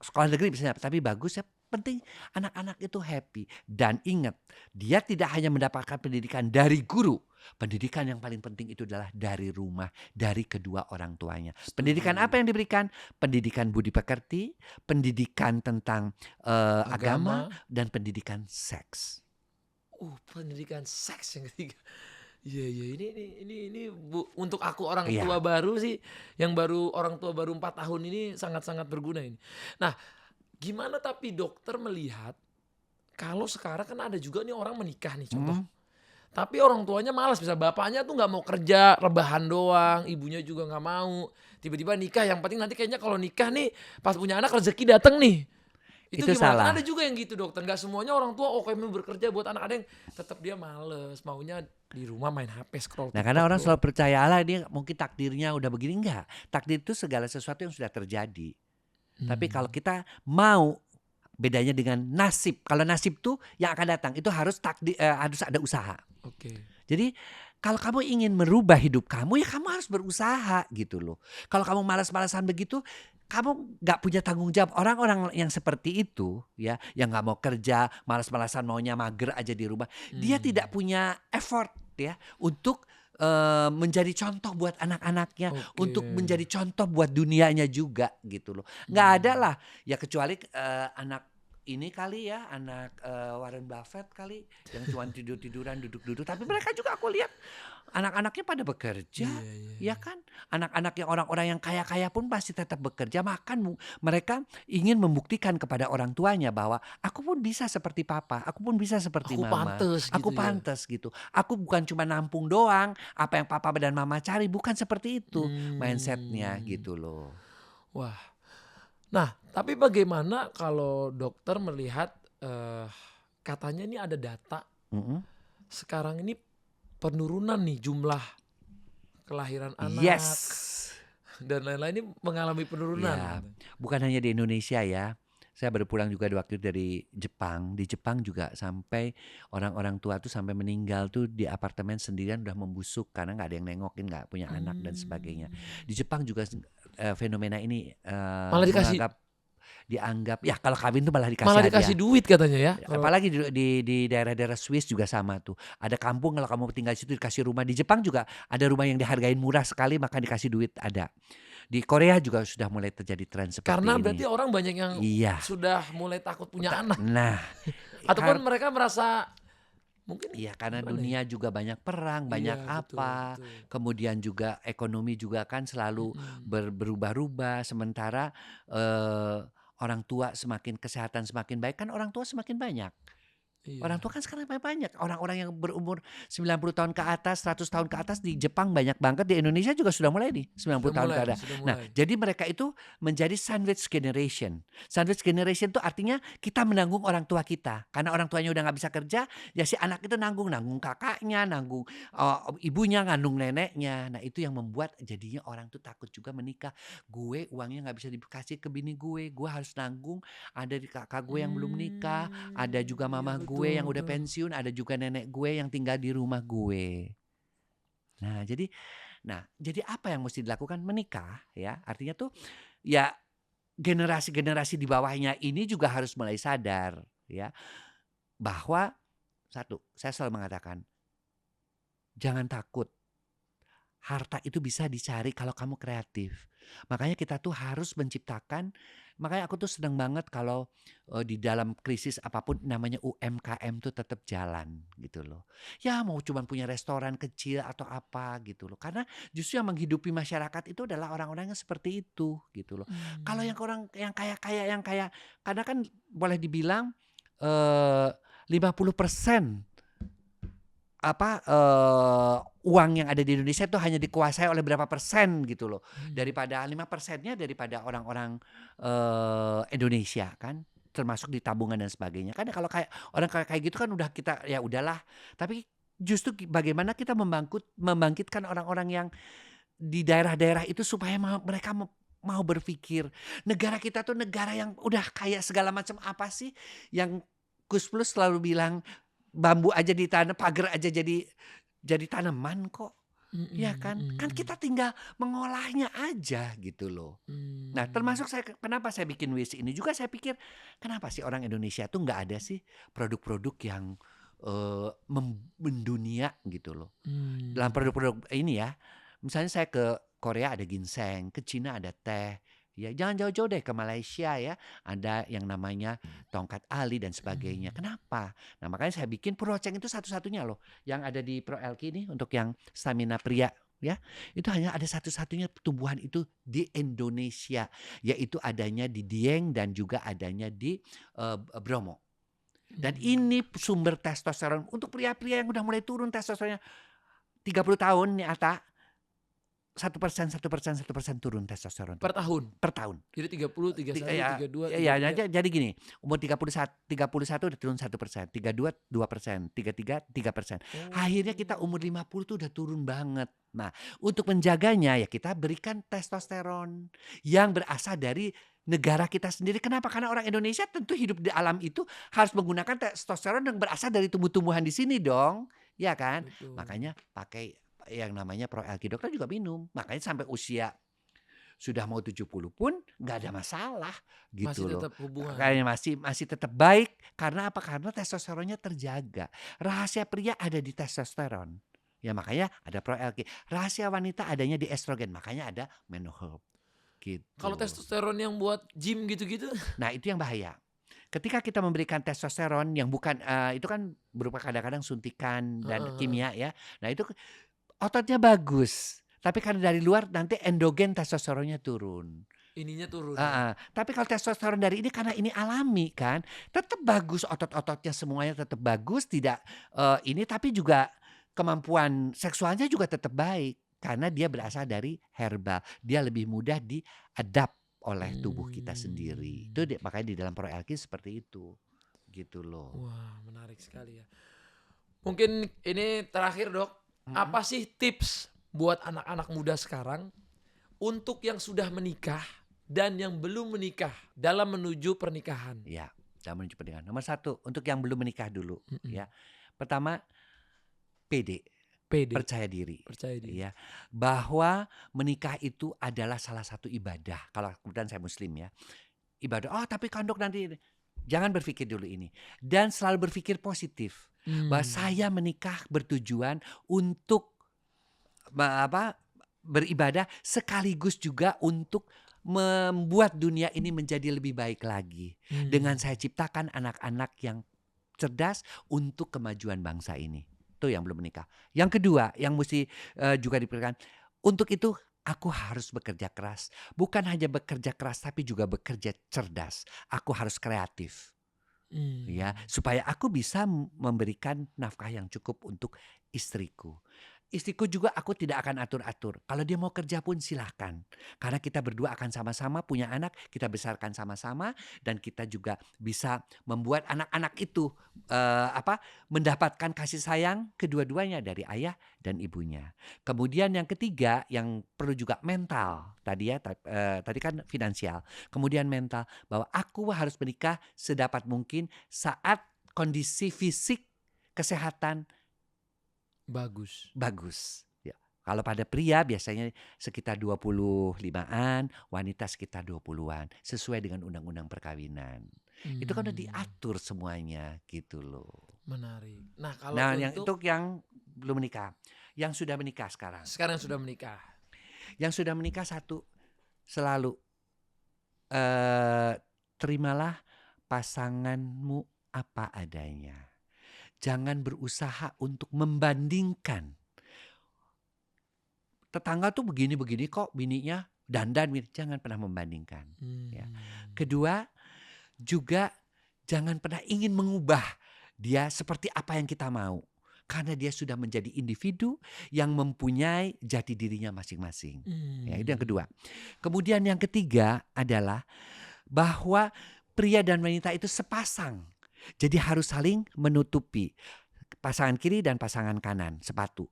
A: sekolah negeri misalnya. Tapi bagus ya. Penting anak-anak itu happy. Dan ingat, dia tidak hanya mendapatkan pendidikan dari guru. Pendidikan yang paling penting itu adalah dari rumah, dari kedua orang tuanya. Pendidikan apa yang diberikan? Pendidikan budi pekerti, pendidikan tentang agama, dan pendidikan seks.
C: Pendidikan seks yang ketiga. Iya, ini untuk aku orang
A: Iya.
C: tua baru sih, yang orang tua baru 4 tahun ini sangat-sangat berguna ini. Nah, gimana tapi dokter melihat kalau sekarang kan ada juga nih orang menikah nih contoh. Tapi orang tuanya malas, bisa bapaknya tuh nggak mau kerja, rebahan doang, ibunya juga nggak mau. Tiba-tiba nikah, yang penting nanti kayaknya kalau nikah nih pas punya anak rezeki dateng nih. Itu
A: Itu
C: gimana? Kan ada
A: salah.
C: juga yang gitu dokter, nggak semuanya orang tua oke mau bekerja buat anak, ada yang tetap dia males, maunya di rumah main HP, scroll
A: Nah, karena
C: TikTok
A: orang
C: doang.
A: selalu percaya Allah dia mungkin takdirnya udah begini, enggak. Takdir itu segala sesuatu yang sudah terjadi. Tapi kalau
C: Mmm,
A: kita mau, bedanya dengan nasib. Kalau nasib tuh yang akan datang itu harus ada usaha.
C: oke.
A: Jadi kalau kamu ingin merubah hidup kamu, ya kamu harus berusaha gitu loh. Kalau kamu malas-malasan begitu, kamu nggak punya tanggung jawab. Orang-orang yang seperti itu ya, yang nggak mau kerja, malas-malasan maunya mager aja di rumah, dia tidak
C: Mmm,
A: punya effort ya untuk menjadi contoh buat anak-anaknya,
C: oke.
A: untuk menjadi contoh buat dunianya juga gitu loh. Nggak ada
C: Mmm,
A: lah ya kecuali anak ini kali ya, anak Warren Buffett kali yang cuma tidur-tiduran, duduk-duduk. Tapi mereka juga aku lihat anak-anaknya pada bekerja,
C: iya iya
A: ya
C: iya.
A: kan? Anak-anak yang orang-orang yang kaya-kaya pun pasti tetap bekerja. Makan mereka ingin membuktikan kepada orang tuanya bahwa aku pun bisa seperti papa, aku pun bisa seperti
C: Aku
A: mama,
C: pantes
A: aku
C: gitu ya?
A: pantas gitu. Aku bukan cuma nampung doang, apa yang papa dan mama cari bukan seperti itu mindsetnya
C: Mmm,
A: gitu loh.
C: wah. Nah, tapi bagaimana kalau dokter melihat, eee, katanya ini ada data
A: Mm-mm.
C: sekarang ini penurunan nih jumlah kelahiran anak
A: Yes.
C: dan lain-lain ini mengalami penurunan
A: Ya,
C: gitu.
A: bukan hanya di Indonesia ya. Saya baru pulang juga waktu dari Jepang. Di Jepang juga sampai orang-orang tua tuh sampai meninggal tuh di apartemen sendirian udah membusuk karena nggak ada yang nengokin, nggak punya anak dan sebagainya.
C: Mmm,
A: Di Jepang juga fenomena ini
C: malah dikasih
A: dianggap ya kalau kawin tuh malah
C: malah
A: dikasih
C: dikasih
A: hadiah.
C: duit katanya ya kalau
A: Apalagi di daerah-daerah Swiss juga sama tuh. Ada kampung kalau kamu tinggal di situ dikasih rumah. Di Jepang juga ada rumah yang dihargain murah sekali maka dikasih duit ada. Di Korea juga sudah mulai terjadi tren
C: karena
A: seperti ini.
C: berarti orang banyak yang
A: Iya.
C: sudah mulai takut punya anak
A: Nah,
C: ataupun
A: kar
C: mereka merasa mungkin
A: iya karena
C: gimana ya?
A: dunia juga banyak perang,
C: Iya
A: banyak
C: betul
A: apa,
C: betul,
A: kemudian juga ekonomi juga kan selalu
C: mhm,
A: berubah-ubah, sementara, eee, orang tua semakin kesehatan semakin baik kan orang tua semakin banyak. Orang tua
C: iya,
A: kan sekarang banyak, orang-orang yang berumur 90 tahun ke atas, 100 tahun ke atas di Jepang banyak banget, di Indonesia juga sudah mulai nih 90 tahun ke atas.
C: sudah
A: Nah,
C: mulai,
A: jadi mereka itu menjadi sandwich generation. Sandwich generation itu artinya kita menanggung orang tua kita. Karena orang tuanya udah nggak bisa kerja, ya si anak itu nanggung, nanggung kakaknya, nanggung ibunya, nanggung neneknya. Nah, itu yang membuat jadinya orang tuh takut juga menikah. Gue uangnya nggak bisa dikasih ke bini gue harus nanggung, ada di kakak gue yang belum nikah, ada juga
C: iya
A: mama
C: betul
A: gue yang udah
C: betul,
A: pensiun, ada juga nenek gue yang tinggal di rumah gue. Nah, jadi apa yang mesti dilakukan? Menikah ya. Artinya tuh ya generasi-generasi di bawahnya ini juga harus mulai sadar ya bahwa satu, saya selalu mengatakan jangan takut. Harta itu bisa dicari kalau kamu kreatif. Makanya kita tuh harus menciptakan, makanya aku tuh seneng banget kalau di dalam krisis apapun namanya UMKM tuh tetap jalan gitu loh. Ya mau cuman punya restoran kecil atau apa gitu loh. Karena justru yang menghidupi masyarakat itu adalah orang-orang yang seperti itu gitu loh. Kalau
C: mmm,
A: yang orang yang kaya karena kan boleh dibilang eh 50% uang yang ada di Indonesia itu hanya dikuasai oleh berapa persen gitu loh.
C: mmm,
A: Daripada 5%-nya daripada orang-orang, Indonesia kan, termasuk di tabungan dan sebagainya. Kan kalau kayak orang kayak gitu kan udah kita ya udahlah. Tapi justru bagaimana kita membangkitkan orang-orang yang di daerah-daerah itu supaya mereka mau berpikir, negara kita tuh negara yang udah kayak segala macam apa sih, yang Gus Plus selalu bilang, "Bambu aja ditanam, pagar aja jadi tanaman kok." Ya
C: mhm
A: kan?
C: mhm
A: Kan
C: mhm,
A: kita tinggal mengolahnya aja gitu loh. Nah
C: mmm,
A: termasuk kenapa saya bikin WIS ini juga saya pikir, kenapa sih orang Indonesia tuh nggak ada sih produk-produk yang, mendunia gitu loh. Dalam
C: mmm,
A: produk-produk ini ya, misalnya saya ke Korea ada ginseng, ke Cina ada teh, ya jangan jauh-jauh deh ke Malaysia ya, ada yang namanya tongkat ali dan sebagainya.
C: mhm,
A: Kenapa? Nah makanya saya bikin Proceng itu satu-satunya loh yang ada di Pro LQ ini untuk yang stamina pria ya, itu hanya ada satu-satunya tumbuhan itu di Indonesia, yaitu adanya di Dieng dan juga adanya di Bromo. Dan ini sumber testosteron untuk pria-pria yang udah mulai turun testosteronnya 30 tahun nih Ata, 1% turun testosteron
C: Per tahun.
A: per tahun.
C: Jadi 30, 31, 32,
A: Ya,
C: 33.
A: jadi gini, umur 31 udah turun 1%, 32 2%, 33 3%. Akhirnya kita umur 50 tuh udah turun banget. Nah, untuk menjaganya ya kita berikan testosteron yang berasal dari negara kita sendiri. Kenapa? Karena orang Indonesia tentu hidup di alam itu harus menggunakan testosteron yang berasal dari tumbuh-tumbuhan di sini dong. Ya kan?
C: Betul.
A: Makanya pakai yang namanya Pro LG. Dokter juga minum. Makanya sampai usia sudah mau 70 pun nggak ada masalah gitu
C: Masih
A: loh.
C: tetap hubungan.
A: Kayaknya masih tetap baik. Karena apa? Karena testosteronnya terjaga. Rahasia pria ada di testosteron. Ya makanya ada Pro LG. Rahasia wanita adanya di estrogen. Makanya ada Menoherb. Gitu.
C: Kalau testosteron yang buat gym gitu-gitu,
A: Nah itu yang bahaya. Ketika kita memberikan testosteron yang bukan itu kan berupa kadang-kadang suntikan dan kimia ya. Nah itu ototnya bagus, tapi karena dari luar nanti endogen testosteronnya turun.
C: ininya turun. Ya?
A: Tapi kalau testosteron dari ini karena ini alami kan, tetap bagus otot-ototnya semuanya tetap bagus, tidak ini tapi juga kemampuan seksualnya juga tetap baik karena dia berasal dari herbal. Dia lebih mudah diadapt oleh tubuh kita sendiri. Itu makanya di dalam Pro LG seperti itu. Gitu loh.
C: Wah, menarik sekali ya. Mungkin ini terakhir, Dok. Apa sih tips buat anak-anak muda sekarang untuk yang sudah menikah dan yang belum menikah dalam menuju pernikahan?
A: Ya, dalam menuju pernikahan. Nomor 1, untuk yang belum menikah dulu. Ya, pertama PD.
C: PD.
A: Percaya diri.
C: Percaya diri.
A: Ya, bahwa menikah itu adalah salah satu ibadah. Kalau kebetulan saya Muslim ya, ibadah. Oh, tapi kan Dok nanti jangan berpikir dulu ini dan selalu berpikir positif bahwa saya menikah bertujuan untuk beribadah sekaligus juga untuk membuat dunia ini menjadi lebih baik lagi dengan saya ciptakan anak-anak yang cerdas untuk kemajuan bangsa ini. Itu yang belum menikah. Yang kedua yang mesti juga dipikirkan, untuk itu aku harus bekerja keras. Bukan hanya bekerja keras tapi juga bekerja cerdas. Aku harus kreatif. Ya, supaya aku bisa memberikan nafkah yang cukup untuk istriku. Istriku juga aku tidak akan atur-atur. Kalau dia mau kerja pun silahkan. Karena kita berdua akan sama-sama punya anak, kita besarkan sama-sama dan kita juga bisa membuat anak-anak itu mendapatkan kasih sayang kedua-duanya dari ayah dan ibunya. Kemudian yang ketiga yang perlu juga mental. Tadi kan finansial. Kemudian mental bahwa aku harus menikah sedapat mungkin saat kondisi fisik kesehatan bagus. Ya. Kalau pada pria biasanya sekitar 25-an, wanita sekitar 20-an, sesuai dengan undang-undang perkawinan. Itu kan udah diatur semuanya gitu loh.
C: Menarik. Nah, kalau
A: untuk yang belum menikah, yang sudah menikah sekarang.
C: Sekarang sudah menikah.
A: Yang sudah menikah satu, selalu terimalah pasanganmu apa adanya. Jangan berusaha untuk membandingkan. Tetangga tuh begini-begini kok bininya dandan. Jangan pernah membandingkan. Ya. Kedua, juga jangan pernah ingin mengubah dia seperti apa yang kita mau. Karena dia sudah menjadi individu yang mempunyai jati dirinya masing-masing. Ya, itu yang kedua. Kemudian yang ketiga adalah bahwa pria dan wanita itu sepasang. Jadi harus saling menutupi pasangan kiri dan pasangan kanan sepatu.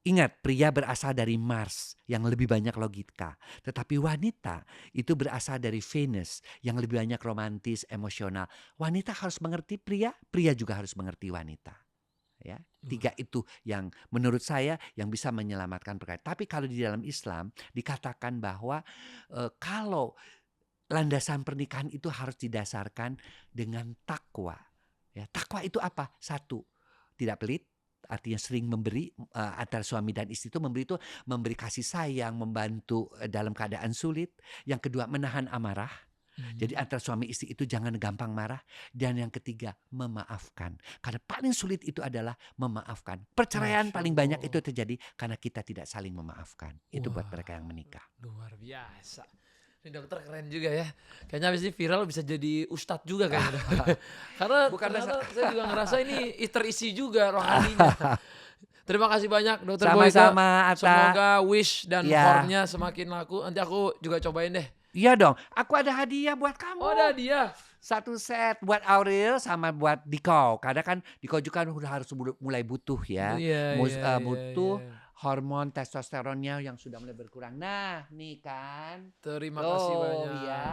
A: Ingat, pria berasal dari Mars yang lebih banyak logika. Tetapi wanita itu berasal dari Venus yang lebih banyak romantis, emosional. Wanita harus mengerti pria, pria juga harus mengerti wanita. Ya, 3 itu yang menurut saya yang bisa menyelamatkan perkara. Tapi kalau di dalam Islam dikatakan bahwa kalau landasan pernikahan itu harus didasarkan dengan takwa. Ya, takwa itu apa? 1, tidak pelit, artinya sering memberi. Antara suami dan istri itu memberi kasih sayang, membantu dalam keadaan sulit. Yang kedua, menahan amarah. Jadi antara suami istri itu jangan gampang marah. Dan yang ketiga, memaafkan. Karena paling sulit itu adalah memaafkan. Perceraian paling banyak itu terjadi karena kita tidak saling memaafkan. Itu buat mereka yang menikah.
C: Luar biasa. Ini dokter keren juga ya. Kayaknya habis ini viral bisa jadi ustadz juga kayaknya. Karena
A: Bukan
C: ternyata saya juga ngerasa ini terisi juga rohaninya. Terima kasih banyak Dokter Boyke.
A: Sama-sama, Atta.
C: Semoga Wish dan
A: Ya.
C: hornnya semakin laku. Nanti aku juga cobain deh.
A: Iya dong, aku ada hadiah buat kamu.
C: Oh, ada dia.
A: Satu set buat Aurel sama buat Diko. Karena kan Diko juga udah harus mulai butuh ya.
C: Iya,
A: Butuh
C: iya.
A: hormon testosteronnya yang sudah mulai berkurang. Nah, nih kan.
C: Terima kasih banyak.
A: Iya.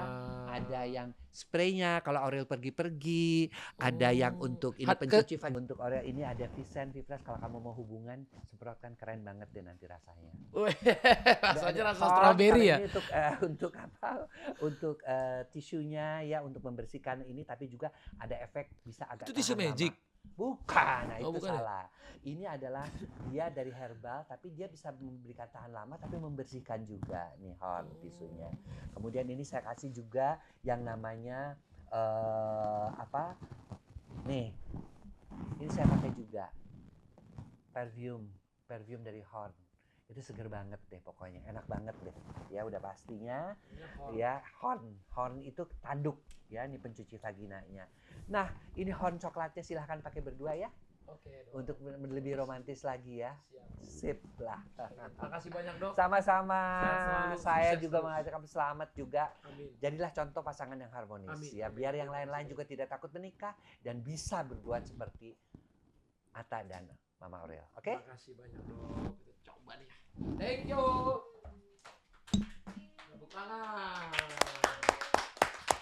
A: Ada yang spraynya kalau Aurel pergi-pergi, ada yang untuk ini
C: Hot
A: pencuci untuk Aurel ini ada Visen Vipras kalau kamu mau hubungan semprotkan keren banget deh nanti rasanya.
C: Wih, rasanya rasa
A: Hot,
C: strawberry
A: kalau
C: ya.
A: ini untuk apa? Untuk tisunya ya untuk membersihkan ini tapi juga ada efek bisa agak
C: Itu tisu
A: tahan lama.
C: magic.
A: Bukan, nah
C: Oh,
A: itu
C: bukan ya?
A: salah. Ini adalah dia dari herbal tapi dia bisa memberikan tahan lama tapi membersihkan juga nih hot tisunya. Kemudian ini saya kasih juga yang namanya apa? Nih. Ini saya pakai juga. Perfume dari Horn. Itu seger banget deh pokoknya, enak banget deh. Ya udah pastinya ya Horn itu tanduk ya, ini pencuci vaginanya. Nah, ini Horn coklatnya silahkan pakai berdua ya.
C: Oke, Dok.
A: Untuk lebih romantis lagi ya. Sip lah.
C: Terima kasih banyak, Dok.
A: Sama-sama.
C: Sehat selalu,
A: Saya
C: sukses
A: juga
C: terus.
A: mengajak selamat juga.
C: Amin.
A: Jadilah contoh pasangan yang harmonis
C: Amin.
A: ya. Biar yang lain-lain juga tidak takut menikah dan bisa berbuat seperti Atta dan Mama Aurel. Oke?
C: Terima kasih banyak, Dok. Kita coba nih. Thank you.